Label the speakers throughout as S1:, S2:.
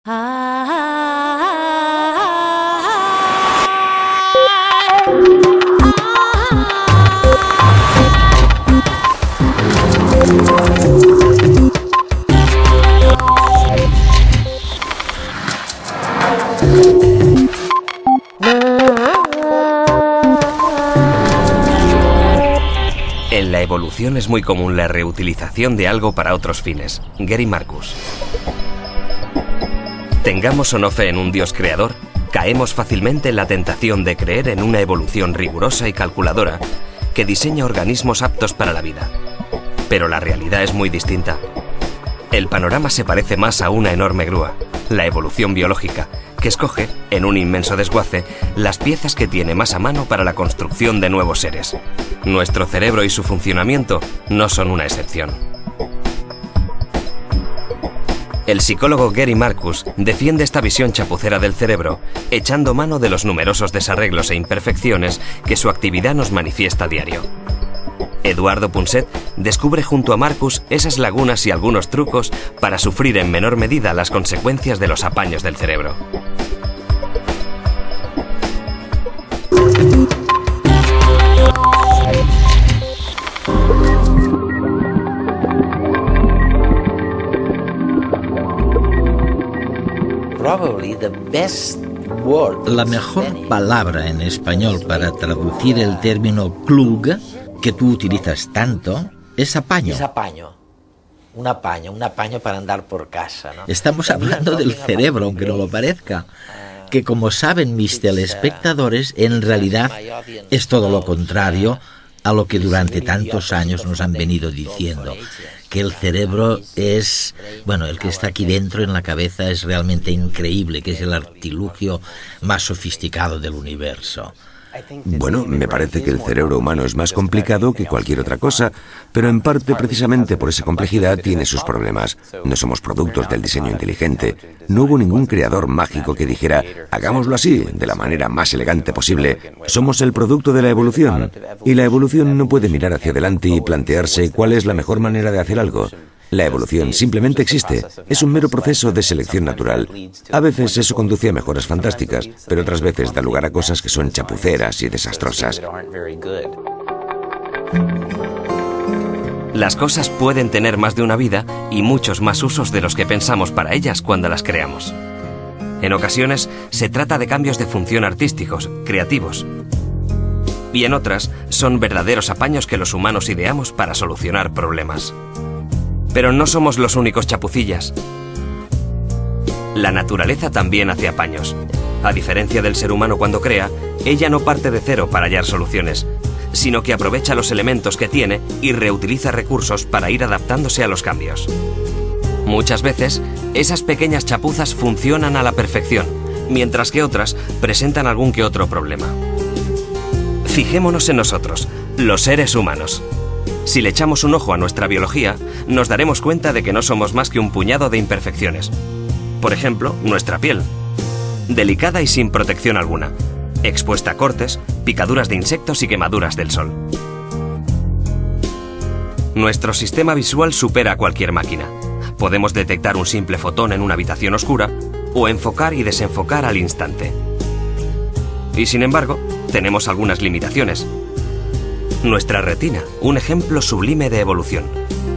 S1: En la evolución es muy común la reutilización de algo para otros fines. Gary Marcus. Tengamos o no fe en un Dios creador, caemos fácilmente en la tentación de creer en una evolución rigurosa y calculadora que diseña organismos aptos para la vida. Pero la realidad es muy distinta. El panorama se parece más a una enorme grúa, la evolución biológica, que escoge, en un inmenso desguace, las piezas que tiene más a mano para la construcción de nuevos seres. Nuestro cerebro y su funcionamiento no son una excepción. El psicólogo Gary Marcus defiende esta visión chapucera del cerebro, echando mano de los numerosos desarreglos e imperfecciones que su actividad nos manifiesta a diario. Eduardo Punset descubre junto a Marcus esas lagunas y algunos trucos para sufrir en menor medida las consecuencias de los apaños del cerebro.
S2: La mejor palabra en español para traducir el término plug, que tú utilizas tanto, es apaño.
S3: Es apaño. Un apaño para andar por casa, ¿no?
S2: Estamos hablando del cerebro, aunque no lo parezca, que como saben mis telespectadores, en realidad es todo lo contrario a lo que durante tantos años nos han venido diciendo, que el cerebro es, bueno, el que está aquí dentro en la cabeza es realmente increíble, que es el artilugio más sofisticado del universo.
S4: Bueno, me parece que el cerebro humano es más complicado que cualquier otra cosa, pero en parte precisamente por esa complejidad tiene sus problemas. No somos productos del diseño inteligente. No hubo ningún creador mágico que dijera, hagámoslo así, de la manera más elegante posible. Somos el producto de la evolución. Y la evolución no puede mirar hacia adelante y plantearse cuál es la mejor manera de hacer algo. La evolución simplemente existe. Es un mero proceso de selección natural. A veces eso conduce a mejoras fantásticas, pero otras veces da lugar a cosas que son chapuceras y desastrosas.
S1: Las cosas pueden tener más de una vida y muchos más usos de los que pensamos para ellas cuando las creamos. En ocasiones se trata de cambios de función artísticos, creativos. Y en otras son verdaderos apaños que los humanos ideamos para solucionar problemas. Pero no somos los únicos chapucillas. La naturaleza también hace apaños. A diferencia del ser humano cuando crea, ella no parte de cero para hallar soluciones, sino que aprovecha los elementos que tiene y reutiliza recursos para ir adaptándose a los cambios. Muchas veces, esas pequeñas chapuzas funcionan a la perfección, mientras que otras presentan algún que otro problema. Fijémonos en nosotros, los seres humanos. Si le echamos un ojo a nuestra biología, nos daremos cuenta de que no somos más que un puñado de imperfecciones. Por ejemplo, nuestra piel. Delicada y sin protección alguna. Expuesta a cortes, picaduras de insectos y quemaduras del sol. Nuestro sistema visual supera a cualquier máquina. Podemos detectar un simple fotón en una habitación oscura o enfocar y desenfocar al instante. Y sin embargo, tenemos algunas limitaciones. Nuestra retina, un ejemplo sublime de evolución,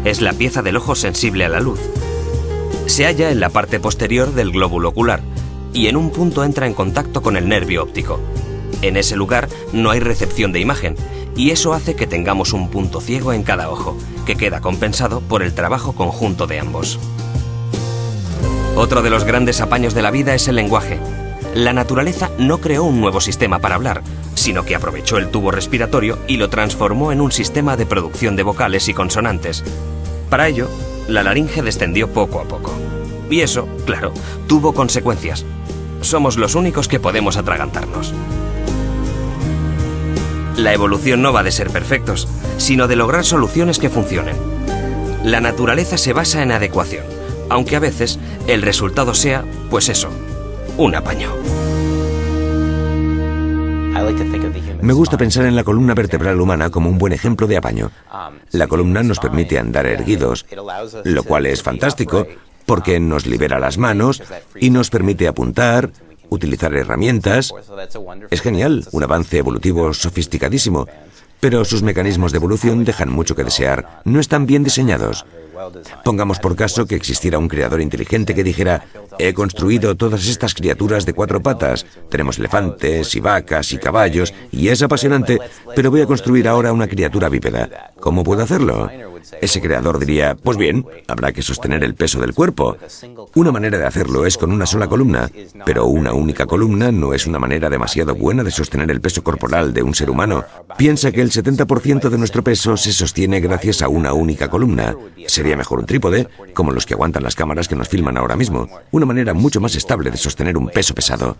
S1: es la pieza del ojo sensible a la luz. Se halla en la parte posterior del glóbulo ocular y en un punto entra en contacto con el nervio óptico. En ese lugar no hay recepción de imagen y eso hace que tengamos un punto ciego en cada ojo, que queda compensado por el trabajo conjunto de ambos. Otro de los grandes apaños de la vida es el lenguaje. La naturaleza no creó un nuevo sistema para hablar, sino que aprovechó el tubo respiratorio y lo transformó en un sistema de producción de vocales y consonantes. Para ello, la laringe descendió poco a poco. Y eso, claro, tuvo consecuencias. Somos los únicos que podemos atragantarnos. La evolución no va de ser perfectos, sino de lograr soluciones que funcionen. La naturaleza se basa en adecuación, aunque a veces el resultado sea, pues eso, un apaño.
S4: Me gusta pensar en la columna vertebral humana como un buen ejemplo de apaño. La columna nos permite andar erguidos, lo cual es fantástico, porque nos libera las manos y nos permite apuntar, utilizar herramientas. Es genial, un avance evolutivo sofisticadísimo, pero sus mecanismos de evolución dejan mucho que desear, no están bien diseñados. Pongamos por caso que existiera un creador inteligente que dijera: he construido todas estas criaturas de 4 patas, tenemos elefantes y vacas y caballos, y es apasionante, pero voy a construir ahora una criatura bípeda. ¿Cómo puedo hacerlo? Ese creador diría: pues bien, habrá que sostener el peso del cuerpo. Una manera de hacerlo es con una sola columna, pero una única columna no es una manera demasiado buena de sostener el peso corporal de un ser humano. Piensa que el 70% de nuestro peso se sostiene gracias a una única columna. Sería mejor un trípode, como los que aguantan las cámaras que nos filman ahora mismo. Una manera mucho más estable de sostener un peso pesado.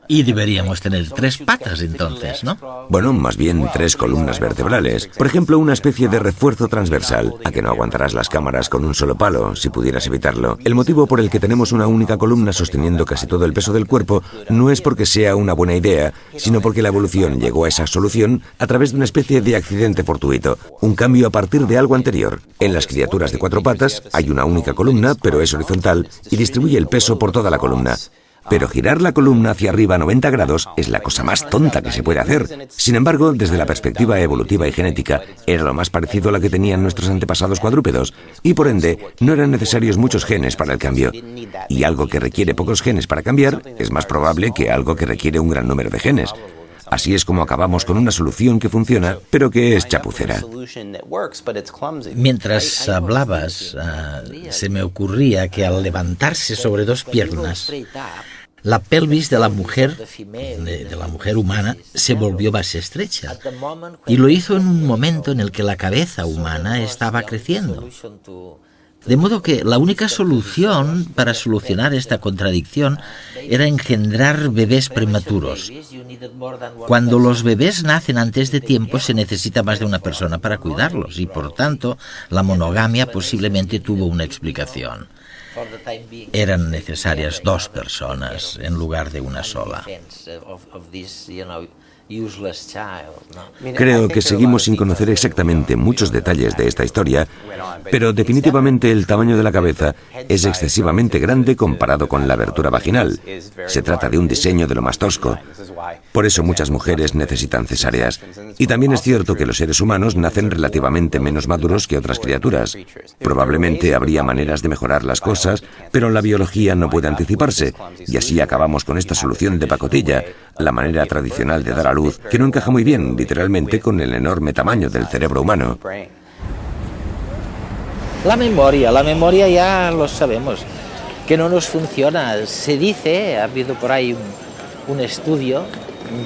S2: Y deberíamos tener 3 patas entonces, ¿no?
S4: Bueno, más bien 3 columnas vertebrales. Por ejemplo, una especie de refuerzo transversal. ¿A que no aguantarás las cámaras con un solo palo, si pudieras evitarlo? El motivo por el que tenemos una única columna sosteniendo casi todo el peso del cuerpo no es porque sea una buena idea, sino porque la evolución llegó a esa solución a través de una especie de accidente fortuito, un cambio a partir de algo anterior. En las criaturas de 4 patas hay una única columna, pero es horizontal y distribuye el peso por toda la columna. Pero girar la columna hacia arriba a 90 grados es la cosa más tonta que se puede hacer. Sin embargo, desde la perspectiva evolutiva y genética, era lo más parecido a la que tenían nuestros antepasados cuadrúpedos, y por ende, no eran necesarios muchos genes para el cambio. Y algo que requiere pocos genes para cambiar es más probable que algo que requiere un gran número de genes. Así es como acabamos con una solución que funciona, pero que es chapucera.
S2: Mientras hablabas, se me ocurría que al levantarse sobre 2 piernas, la pelvis de la mujer humana, se volvió más estrecha. Y lo hizo en un momento en el que la cabeza humana estaba creciendo. De modo que la única solución para solucionar esta contradicción era engendrar bebés prematuros. Cuando los bebés nacen antes de tiempo, se necesita más de una persona para cuidarlos y, por tanto, la monogamia posiblemente tuvo una explicación. Eran necesarias 2 personas en lugar de una sola.
S4: Creo que seguimos sin conocer exactamente muchos detalles de esta historia, pero definitivamente el tamaño de la cabeza es excesivamente grande comparado con la abertura vaginal. Se trata de un diseño de lo más tosco. Por eso muchas mujeres necesitan cesáreas. Y también es cierto que los seres humanos nacen relativamente menos maduros que otras criaturas. Probablemente habría maneras de mejorar las cosas, pero la biología no puede anticiparse, y así acabamos con esta solución de pacotilla, la manera tradicional de dar a luz, que no encaja muy bien, literalmente, con el enorme tamaño del cerebro humano.
S3: La memoria ya lo sabemos, que no nos funciona. Se dice, ha habido por ahí un estudio,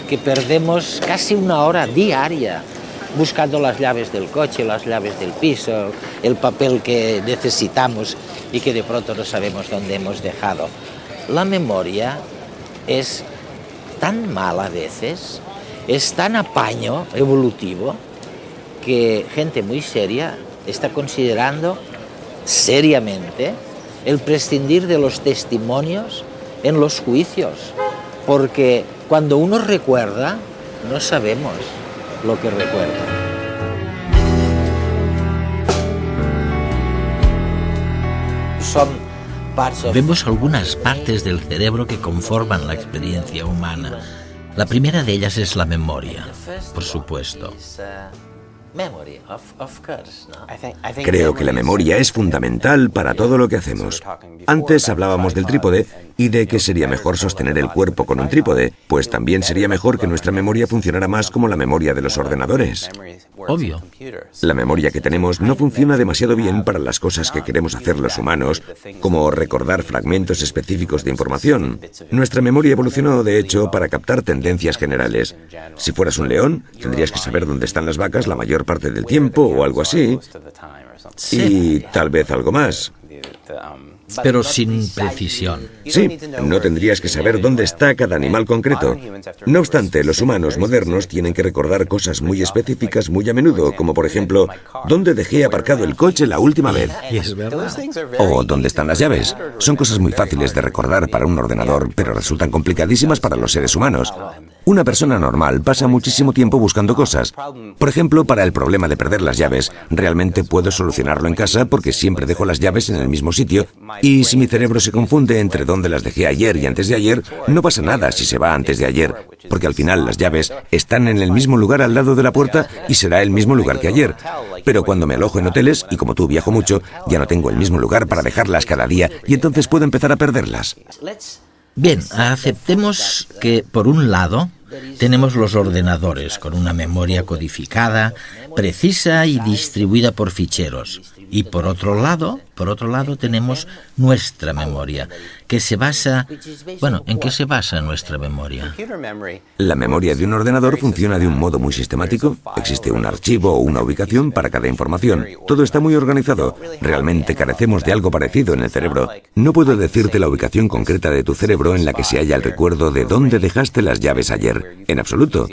S3: que perdemos casi 1 hora diaria buscando las llaves del coche, las llaves del piso, el papel que necesitamos y que de pronto no sabemos dónde hemos dejado. La memoria es tan mala a veces, es tan apaño evolutivo, que gente muy seria está considerando seriamente el prescindir de los testimonios en los juicios, porque cuando uno recuerda, no sabemos lo que recuerda.
S2: Vemos algunas partes del cerebro que conforman la experiencia humana. La primera de ellas es la memoria, por supuesto.
S4: Creo que la memoria es fundamental para todo lo que hacemos. Antes hablábamos del trípode y de que sería mejor sostener el cuerpo con un trípode, pues también sería mejor que nuestra memoria funcionara más como la memoria de los ordenadores.
S2: Obvio.
S4: La memoria que tenemos no funciona demasiado bien para las cosas que queremos hacer los humanos, como recordar fragmentos específicos de información. Nuestra memoria evolucionó, de hecho, para captar tendencias generales. Si fueras un león, tendrías que saber dónde están las vacas la mayor parte del tiempo o algo así, y tal vez algo más.
S2: Pero sin precisión.
S4: Sí, no tendrías que saber dónde está cada animal concreto. No obstante, los humanos modernos tienen que recordar cosas muy específicas muy a menudo, como por ejemplo, ¿dónde dejé aparcado el coche la última vez?
S2: Y es verdad.
S4: O ¿dónde están las llaves? Son cosas muy fáciles de recordar para un ordenador, pero resultan complicadísimas para los seres humanos. Una persona normal pasa muchísimo tiempo buscando cosas. Por ejemplo, para el problema de perder las llaves, realmente puedo solucionarlo en casa porque siempre dejo las llaves en el mismo sitio. Y si mi cerebro se confunde entre dónde las dejé ayer y antes de ayer, no pasa nada si se va antes de ayer, porque al final las llaves están en el mismo lugar al lado de la puerta y será el mismo lugar que ayer. Pero cuando me alojo en hoteles, y como tú viajo mucho, ya no tengo el mismo lugar para dejarlas cada día y entonces puedo empezar a perderlas.
S2: Bien, aceptemos que, por un lado, tenemos los ordenadores con una memoria codificada, precisa y distribuida por ficheros. Y por otro lado tenemos nuestra memoria, que se basa... Bueno, ¿en qué se basa nuestra memoria?
S4: La memoria de un ordenador funciona de un modo muy sistemático. Existe un archivo o una ubicación para cada información. Todo está muy organizado. Realmente carecemos de algo parecido en el cerebro. No puedo decirte la ubicación concreta de tu cerebro en la que se halla el recuerdo de dónde dejaste las llaves ayer. En absoluto.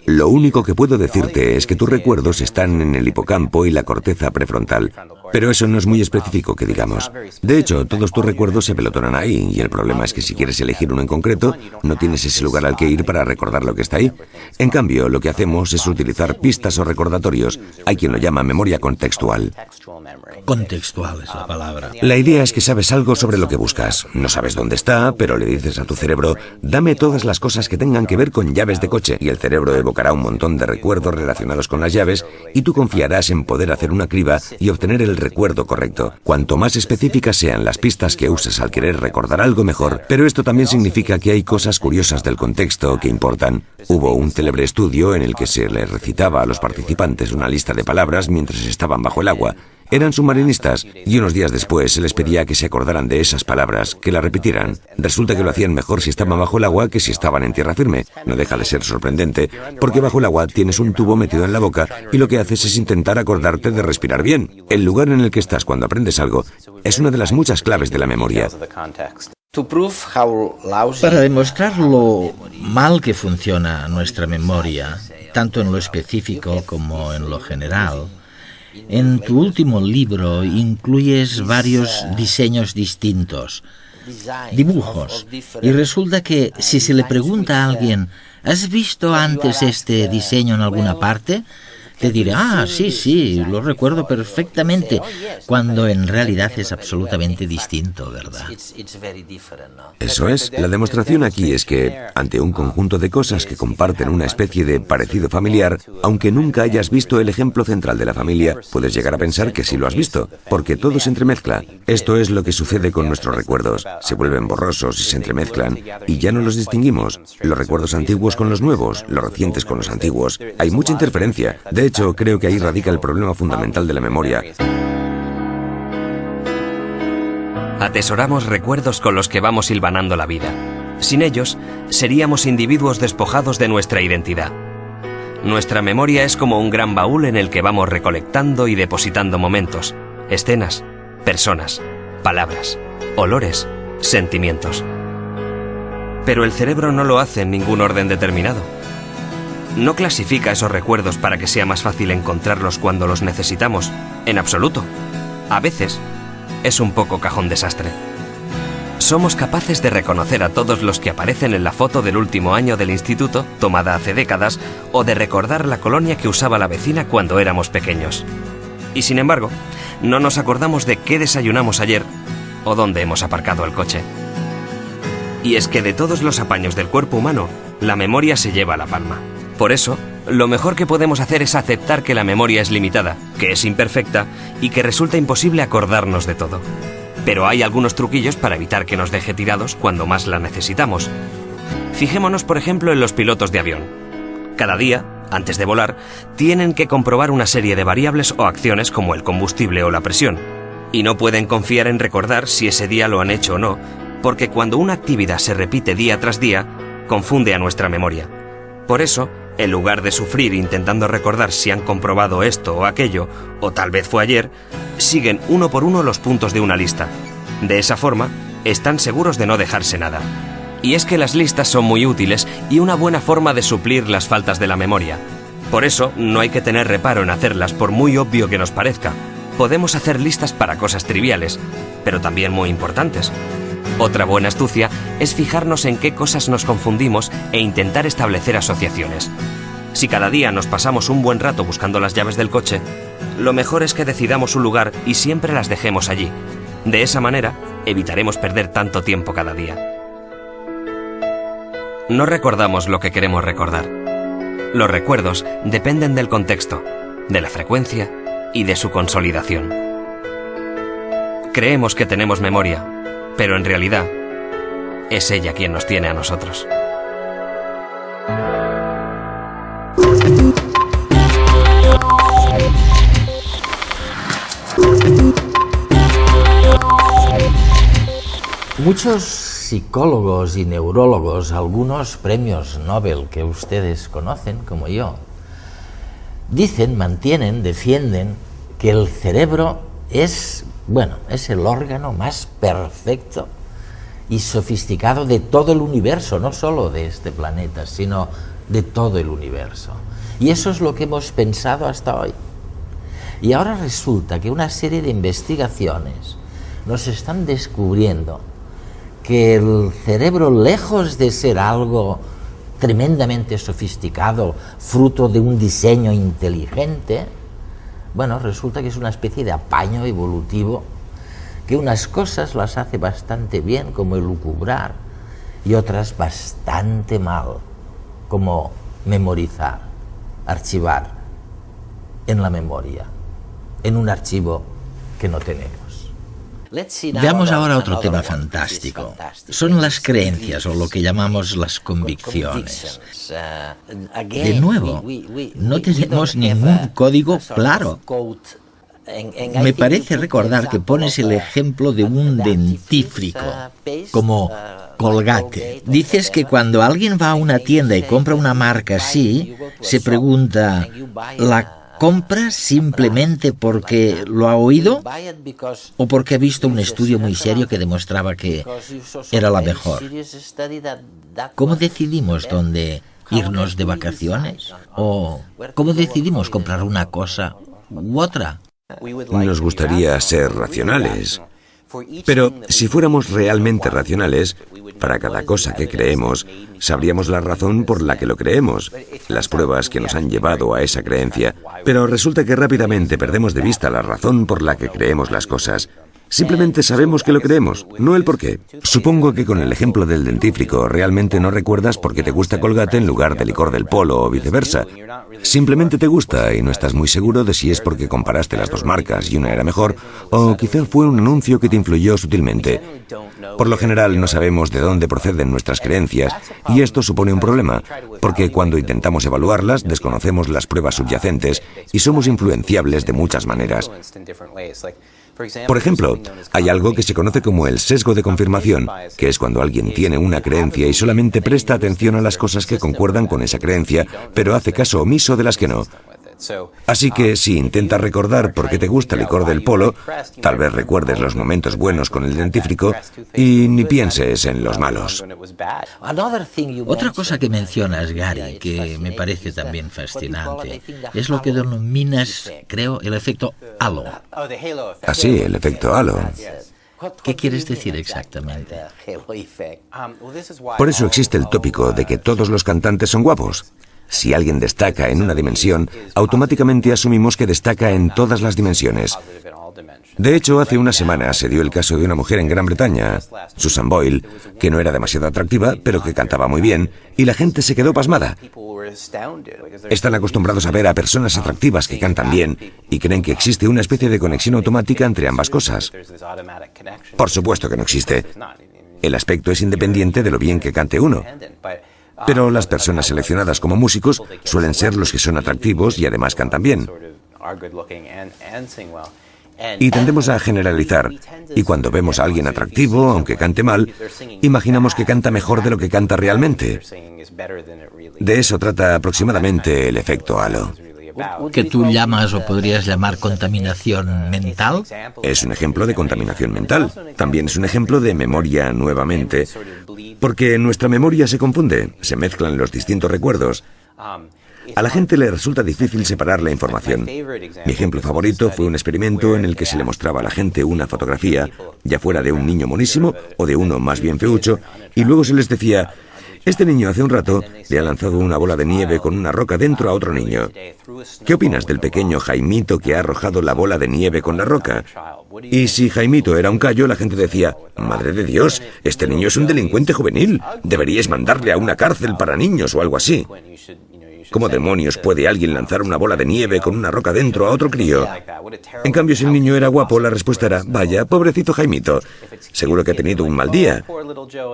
S4: Lo único que puedo decirte es que tus recuerdos están en el hipocampo y la corteza prefrontal. Pero eso no es muy específico, que digamos. De hecho, todos tus recuerdos se pelotonan ahí, y el problema es que si quieres elegir uno en concreto, no tienes ese lugar al que ir para recordar lo que está ahí. En cambio, lo que hacemos es utilizar pistas o recordatorios. Hay quien lo llama memoria contextual.
S2: Contextual es la palabra.
S4: La idea es que sabes algo sobre lo que buscas. No sabes dónde está, pero le dices a tu cerebro, dame todas las cosas que tengan que ver con llaves de coche, y el cerebro evocará un montón de recuerdos relacionados con las llaves, y tú confiarás en poder hacer una criba y obtener el recuerdo correcto. Cuanto más específicas sean las pistas que uses al querer recordar algo mejor, pero esto también significa que hay cosas curiosas del contexto que importan. Hubo un célebre estudio en el que se les recitaba a los participantes una lista de palabras mientras estaban bajo el agua. Eran submarinistas y unos días después se les pedía que se acordaran de esas palabras, que las repitieran. Resulta que lo hacían mejor si estaban bajo el agua que si estaban en tierra firme. No deja de ser sorprendente, porque bajo el agua tienes un tubo metido en la boca y lo que haces es intentar acordarte de respirar bien. El lugar en el que estás cuando aprendes algo es una de las muchas claves de la memoria.
S2: Para demostrar lo mal que funciona nuestra memoria, tanto en lo específico como en lo general, en tu último libro incluyes varios diseños distintos, dibujos, y resulta que si se le pregunta a alguien, ¿has visto antes este diseño en alguna parte?, te dirá, sí, lo recuerdo perfectamente, cuando en realidad es absolutamente distinto, ¿verdad?
S4: Eso es. La demostración aquí es que, ante un conjunto de cosas que comparten una especie de parecido familiar, aunque nunca hayas visto el ejemplo central de la familia, puedes llegar a pensar que sí lo has visto, porque todo se entremezcla. Esto es lo que sucede con nuestros recuerdos. Se vuelven borrosos y se entremezclan, y ya no los distinguimos. Los recuerdos antiguos con los nuevos, los recientes con los antiguos. Hay mucha interferencia. De hecho, creo que ahí radica el problema fundamental de la memoria.
S1: Atesoramos recuerdos con los que vamos hilvanando la vida. Sin ellos, seríamos individuos despojados de nuestra identidad. Nuestra memoria es como un gran baúl en el que vamos recolectando y depositando momentos, escenas, personas, palabras, olores, sentimientos. Pero el cerebro no lo hace en ningún orden determinado. No clasifica esos recuerdos para que sea más fácil encontrarlos cuando los necesitamos, en absoluto. A veces, es un poco cajón desastre. Somos capaces de reconocer a todos los que aparecen en la foto del último año del instituto, tomada hace décadas, o de recordar la colonia que usaba la vecina cuando éramos pequeños. Y sin embargo, no nos acordamos de qué desayunamos ayer o dónde hemos aparcado el coche. Y es que de todos los apaños del cuerpo humano, la memoria se lleva la palma. Por eso, lo mejor que podemos hacer es aceptar que la memoria es limitada, que es imperfecta y que resulta imposible acordarnos de todo. Pero hay algunos truquillos para evitar que nos deje tirados cuando más la necesitamos. Fijémonos, por ejemplo, en los pilotos de avión. Cada día, antes de volar, tienen que comprobar una serie de variables o acciones como el combustible o la presión. Y no pueden confiar en recordar si ese día lo han hecho o no, porque cuando una actividad se repite día tras día, confunde a nuestra memoria. Por eso, en lugar de sufrir intentando recordar si han comprobado esto o aquello, o tal vez fue ayer, siguen uno por uno los puntos de una lista. De esa forma, están seguros de no dejarse nada. Y es que las listas son muy útiles y una buena forma de suplir las faltas de la memoria. Por eso, no hay que tener reparo en hacerlas por muy obvio que nos parezca. Podemos hacer listas para cosas triviales, pero también muy importantes. Otra buena astucia es fijarnos en qué cosas nos confundimos e intentar establecer asociaciones. Si cada día nos pasamos un buen rato buscando las llaves del coche, lo mejor es que decidamos un lugar y siempre las dejemos allí. De esa manera, evitaremos perder tanto tiempo cada día. No recordamos lo que queremos recordar. Los recuerdos dependen del contexto, de la frecuencia y de su consolidación. Creemos que tenemos memoria, pero en realidad es ella quien nos tiene a nosotros.
S3: Muchos psicólogos y neurólogos, algunos premios Nobel que ustedes conocen, como yo, dicen, mantienen, defienden que el cerebro es el órgano más perfecto y sofisticado de todo el universo, no solo de este planeta, sino de todo el universo. Y eso es lo que hemos pensado hasta hoy. Y ahora resulta que una serie de investigaciones nos están descubriendo que el cerebro, lejos de ser algo tremendamente sofisticado, fruto de un diseño inteligente, resulta que es una especie de apaño evolutivo que unas cosas las hace bastante bien, como elucubrar, y otras bastante mal, como memorizar, archivar en la memoria, en un archivo que no tenemos.
S2: Veamos ahora otro tema fantástico. Son las creencias, o lo que llamamos las convicciones. De nuevo, no tenemos ningún código claro. Me parece recordar que pones el ejemplo de un dentífrico, como Colgate. Dices que cuando alguien va a una tienda y compra una marca así, se pregunta, ¿la compra simplemente porque lo ha oído o porque ha visto un estudio muy serio que demostraba que era la mejor? ¿Cómo decidimos dónde irnos de vacaciones? ¿O cómo decidimos comprar una cosa u otra?
S4: Nos gustaría ser racionales, pero si fuéramos realmente racionales, para cada cosa que creemos, sabríamos la razón por la que lo creemos, las pruebas que nos han llevado a esa creencia, pero resulta que rápidamente perdemos de vista la razón por la que creemos las cosas. Simplemente sabemos que lo creemos, no el por qué. Supongo que con el ejemplo del dentífrico realmente no recuerdas por qué te gusta Colgate en lugar de licor del Polo o viceversa. Simplemente te gusta y no estás muy seguro de si es porque comparaste las dos marcas y una era mejor, o quizá fue un anuncio que te influyó sutilmente. Por lo general no sabemos de dónde proceden nuestras creencias y esto supone un problema, porque cuando intentamos evaluarlas desconocemos las pruebas subyacentes y somos influenciables de muchas maneras. Por ejemplo, hay algo que se conoce como el sesgo de confirmación, que es cuando alguien tiene una creencia y solamente presta atención a las cosas que concuerdan con esa creencia, pero hace caso omiso de las que no. Así que si intentas recordar por qué te gusta el licor del Polo, tal vez recuerdes los momentos buenos con el dentífrico y ni pienses en los malos.
S2: Otra cosa que mencionas, Gary, que me parece también fascinante, es lo que denominas, creo, el efecto halo.
S4: Así, el efecto halo.
S2: ¿Qué quieres decir exactamente?
S4: Por eso existe el tópico de que todos los cantantes son guapos. Si alguien destaca en una dimensión, automáticamente asumimos que destaca en todas las dimensiones. De hecho, hace una semana se dio el caso de una mujer en Gran Bretaña, Susan Boyle, que no era demasiado atractiva, pero que cantaba muy bien, y la gente se quedó pasmada. Están acostumbrados a ver a personas atractivas que cantan bien y creen que existe una especie de conexión automática entre ambas cosas. Por supuesto que no existe. El aspecto es independiente de lo bien que cante uno. Pero las personas seleccionadas como músicos suelen ser los que son atractivos y además cantan bien. Y tendemos a generalizar, y cuando vemos a alguien atractivo, aunque cante mal, imaginamos que canta mejor de lo que canta realmente. De eso trata aproximadamente el efecto halo.
S2: ¿Que tú llamas o podrías llamar contaminación mental?
S4: Es un ejemplo de contaminación mental. También es un ejemplo de memoria nuevamente. Porque nuestra memoria se confunde, se mezclan los distintos recuerdos. A la gente le resulta difícil separar la información. Mi ejemplo favorito fue un experimento en el que se le mostraba a la gente una fotografía, ya fuera de un niño monísimo o de uno más bien feucho, y luego se les decía: este niño hace un rato le ha lanzado una bola de nieve con una roca dentro a otro niño. ¿Qué opinas del pequeño Jaimito que ha arrojado la bola de nieve con la roca? Y si Jaimito era un callo, la gente decía: madre de Dios, este niño es un delincuente juvenil. Deberíais mandarle a una cárcel para niños o algo así. ¿Cómo demonios puede alguien lanzar una bola de nieve con una roca dentro a otro crío? En cambio, si el niño era guapo, la respuesta era: vaya, pobrecito Jaimito, seguro que ha tenido un mal día.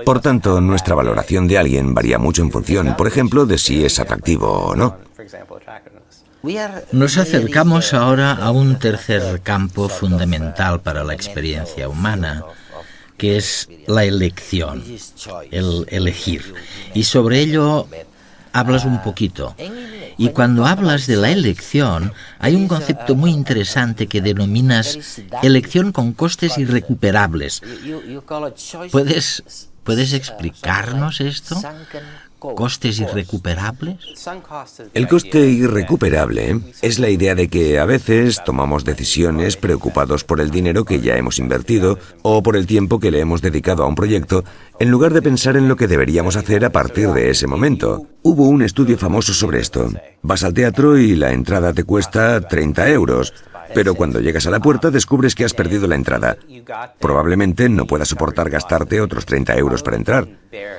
S4: Por tanto, nuestra valoración de alguien varía mucho en función, por ejemplo, de si es atractivo o no.
S2: Nos acercamos ahora a un tercer campo fundamental para la experiencia humana, que es la elección, el elegir. Y sobre ello hablas un poquito. Y cuando hablas de la elección, hay un concepto muy interesante que denominas elección con costes irrecuperables. ¿Puedes explicarnos esto? ¿Costes irrecuperables?
S4: El coste irrecuperable es la idea de que a veces tomamos decisiones preocupados por el dinero que ya hemos invertido o por el tiempo que le hemos dedicado a un proyecto, en lugar de pensar en lo que deberíamos hacer a partir de ese momento. Hubo un estudio famoso sobre esto. Vas al teatro y la entrada te cuesta 30 euros. Pero cuando llegas a la puerta descubres que has perdido la entrada. Probablemente no puedas soportar gastarte otros 30 euros para entrar.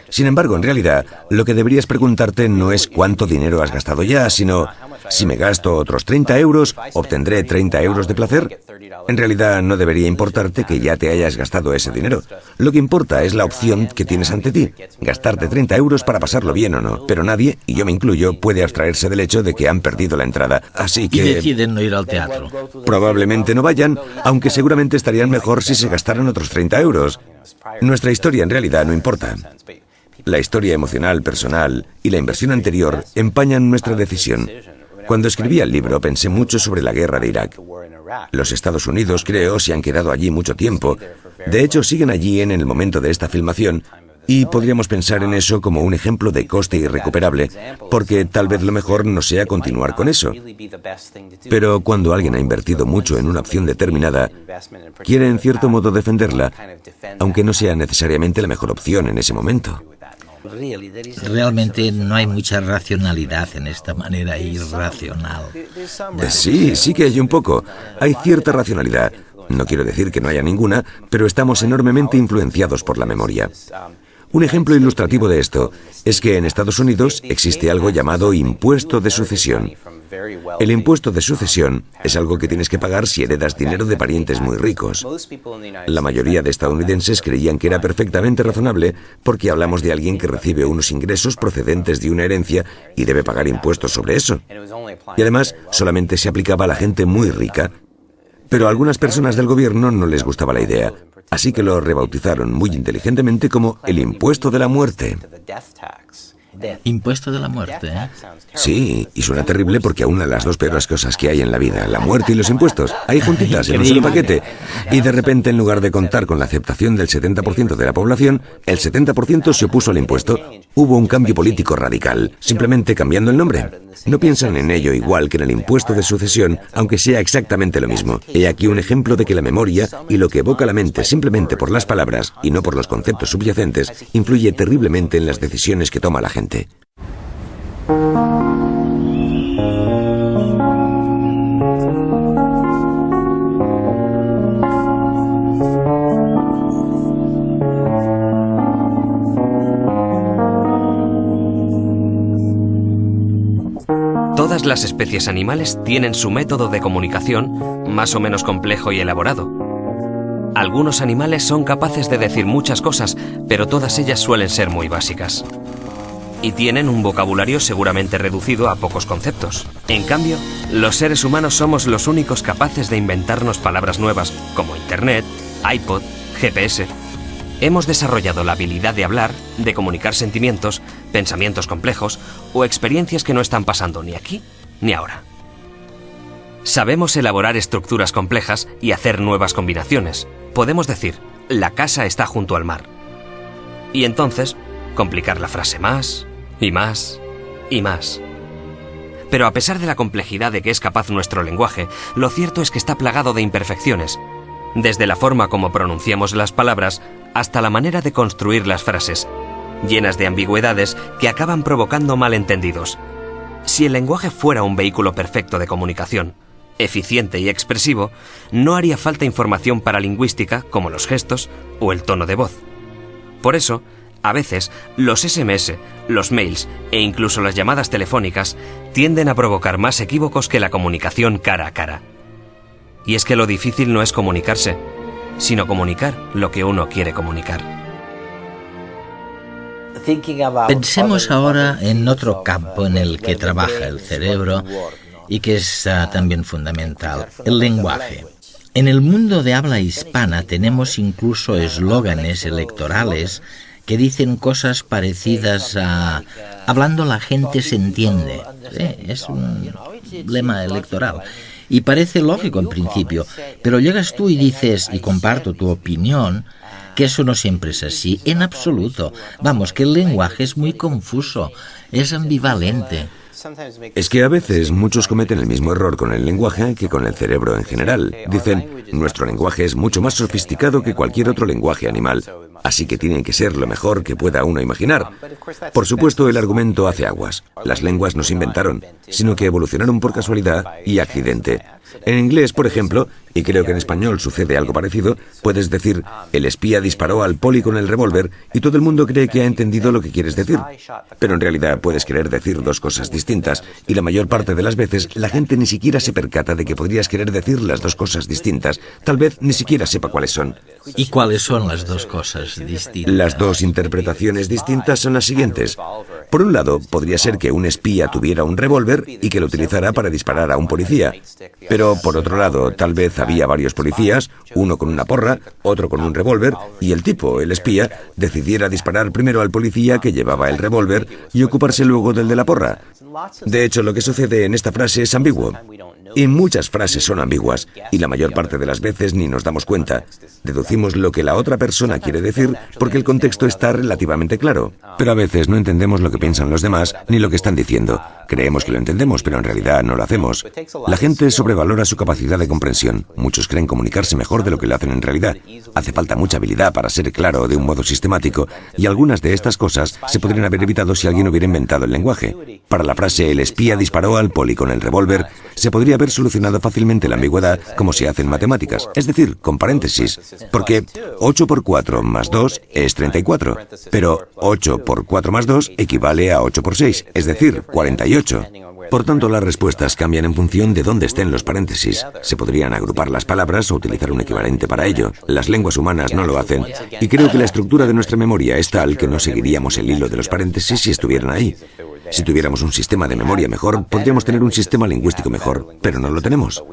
S4: Sin embargo, en realidad, lo que deberías preguntarte no es cuánto dinero has gastado ya, sino: si me gasto otros 30 euros, ¿obtendré 30 euros de placer? En realidad, no debería importarte que ya te hayas gastado ese dinero. Lo que importa es la opción que tienes ante ti: gastarte 30 euros para pasarlo bien o no. Pero nadie, y yo me incluyo, puede abstraerse del hecho de que han perdido la entrada. Así que...
S2: Y deciden no ir al teatro.
S4: Probablemente no vayan, aunque seguramente estarían mejor si se gastaran otros 30 euros. Nuestra historia en realidad no importa. La historia emocional, personal y la inversión anterior empañan nuestra decisión. Cuando escribí el libro pensé mucho sobre la guerra de Irak. Los Estados Unidos, creo, se han quedado allí mucho tiempo. De hecho, siguen allí en el momento de esta filmación. Y podríamos pensar en eso como un ejemplo de coste irrecuperable, porque tal vez lo mejor no sea continuar con eso. Pero cuando alguien ha invertido mucho en una opción determinada, quiere en cierto modo defenderla, aunque no sea necesariamente la mejor opción en ese momento.
S2: Realmente no hay mucha racionalidad en esta manera irracional.
S4: Sí que hay un poco. Hay cierta racionalidad. No quiero decir que no haya ninguna, pero estamos enormemente influenciados por la memoria. Un ejemplo ilustrativo de esto es que en Estados Unidos existe algo llamado impuesto de sucesión. El impuesto de sucesión es algo que tienes que pagar si heredas dinero de parientes muy ricos. La mayoría de estadounidenses creían que era perfectamente razonable porque hablamos de alguien que recibe unos ingresos procedentes de una herencia y debe pagar impuestos sobre eso. Y además, solamente se aplicaba a la gente muy rica. Pero a algunas personas del gobierno no les gustaba la idea, así que lo rebautizaron muy inteligentemente como el impuesto de la muerte.
S2: Impuesto de la muerte, ¿eh?
S4: Sí, y suena terrible porque una de las dos peores cosas que hay en la vida, la muerte y los impuestos, ahí juntitas en un solo paquete. Y de repente, en lugar de contar con la aceptación del 70% de la población, el 70% se opuso al impuesto. Hubo un cambio político radical, simplemente cambiando el nombre. No piensan en ello igual que en el impuesto de sucesión, aunque sea exactamente lo mismo. He aquí un ejemplo de que la memoria y lo que evoca la mente simplemente por las palabras y no por los conceptos subyacentes influye terriblemente en las decisiones que toma la gente.
S1: Todas las especies animales tienen su método de comunicación más o menos complejo y elaborado. Algunos animales son capaces de decir muchas cosas, pero todas ellas suelen ser muy básicas. Y tienen un vocabulario seguramente reducido a pocos conceptos. En cambio, los seres humanos somos los únicos capaces de inventarnos palabras nuevas, como Internet, iPod, GPS. Hemos desarrollado la habilidad de hablar, de comunicar sentimientos, pensamientos complejos o experiencias que no están pasando ni aquí ni ahora. Sabemos elaborar estructuras complejas y hacer nuevas combinaciones. Podemos decir, la casa está junto al mar. Y entonces, complicar la frase más y más y más. Pero a pesar de la complejidad de que es capaz nuestro lenguaje, lo cierto es que está plagado de imperfecciones. Desde la forma como pronunciamos las palabras hasta la manera de construir las frases, llenas de ambigüedades que acaban provocando malentendidos. Si el lenguaje fuera un vehículo perfecto de comunicación, eficiente y expresivo, no haría falta información paralingüística como los gestos o el tono de voz. Por eso, a veces, los SMS, los mails e incluso las llamadas telefónicas tienden a provocar más equívocos que la comunicación cara a cara. Y es que lo difícil no es comunicarse, sino comunicar lo que uno quiere comunicar.
S2: Pensemos ahora en otro campo en el que trabaja el cerebro y que es también fundamental, el lenguaje. En el mundo de habla hispana tenemos incluso eslóganes electorales que dicen cosas parecidas a hablando la gente se entiende. Es un lema electoral. Y parece lógico en principio, pero llegas tú y dices, y comparto tu opinión, que eso no siempre es así, en absoluto. Vamos, que el lenguaje es muy confuso, es ambivalente.
S4: Es que a veces muchos cometen el mismo error con el lenguaje que con el cerebro en general. Dicen, nuestro lenguaje es mucho más sofisticado que cualquier otro lenguaje animal, así que tiene que ser lo mejor que pueda uno imaginar. Por supuesto, el argumento hace aguas. Las lenguas no se inventaron, sino que evolucionaron por casualidad y accidente. En inglés, por ejemplo, y creo que en español sucede algo parecido, puedes decir, el espía disparó al poli con el revólver y todo el mundo cree que ha entendido lo que quieres decir. Pero en realidad puedes querer decir dos cosas distintas y la mayor parte de las veces la gente ni siquiera se percata de que podrías querer decir las dos cosas distintas. Tal vez ni siquiera sepa cuáles son.
S2: ¿Y cuáles son las dos cosas distintas?
S4: Las dos interpretaciones distintas son las siguientes. Por un lado, podría ser que un espía tuviera un revólver y que lo utilizara para disparar a un policía. Pero por otro lado, tal vez había varios policías, uno con una porra, otro con un revólver, y el tipo, el espía, decidiera disparar primero al policía que llevaba el revólver y ocuparse luego del de la porra. De hecho, lo que sucede en esta frase es ambiguo. Y muchas frases son ambiguas, y la mayor parte de las veces ni nos damos cuenta. Deducimos lo que la otra persona quiere decir porque el contexto está relativamente claro. Pero a veces no entendemos lo que piensan los demás ni lo que están diciendo. Creemos que lo entendemos, pero en realidad no lo hacemos. La gente sobrevalora su capacidad de comprensión. Muchos creen comunicarse mejor de lo que lo hacen en realidad. Hace falta mucha habilidad para ser claro de un modo sistemático, y algunas de estas cosas se podrían haber evitado si alguien hubiera inventado el lenguaje. Para la frase el espía disparó al poli con el revólver, se podría haber solucionado fácilmente la ambigüedad como se hace en matemáticas, es decir, con paréntesis, porque 8 por 4 más 2 es 34, pero 8 por 4 más 2 equivale a 8 por 6, es decir, 48. Por tanto, las respuestas cambian en función de dónde estén los paréntesis. Se podrían agrupar las palabras o utilizar un equivalente para ello. Las lenguas humanas no lo hacen, y creo que la estructura de nuestra memoria es tal que no seguiríamos el hilo de los paréntesis si estuvieran ahí. Si tuviéramos un sistema de memoria mejor, podríamos tener un sistema lingüístico mejor, pero no lo tenemos.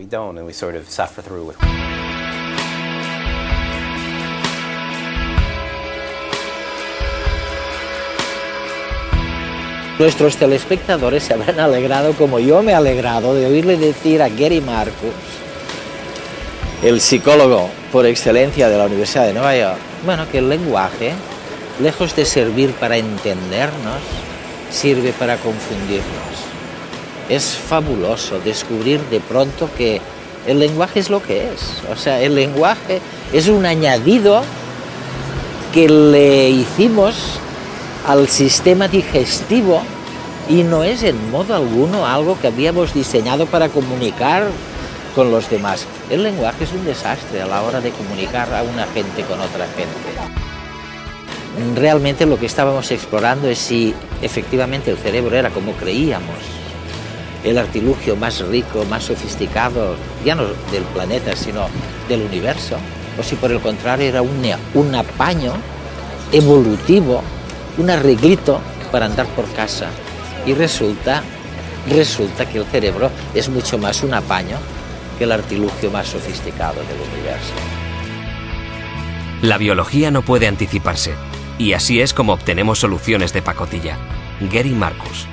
S3: Nuestros telespectadores se habrán alegrado, como yo me he alegrado, de oírle decir a Gary Marcus, el psicólogo por excelencia de la Universidad de Nueva York, bueno, que el lenguaje, lejos de servir para entendernos, sirve para confundirnos. Es fabuloso descubrir de pronto que el lenguaje es lo que es. O sea, el lenguaje es un añadido que le hicimos al sistema digestivo y no es en modo alguno algo que habíamos diseñado para comunicar con los demás. El lenguaje es un desastre a la hora de comunicar a una gente con otra gente. Realmente lo que estábamos explorando es si efectivamente el cerebro era como creíamos, el artilugio más rico, más sofisticado, ya no del planeta, sino del universo, o si por el contrario era un apaño evolutivo, un arreglito para andar por casa. Y resulta que el cerebro es mucho más un apaño que el artilugio más sofisticado del universo.
S1: La biología no puede anticiparse, y así es como obtenemos soluciones de pacotilla. Gary Marcus.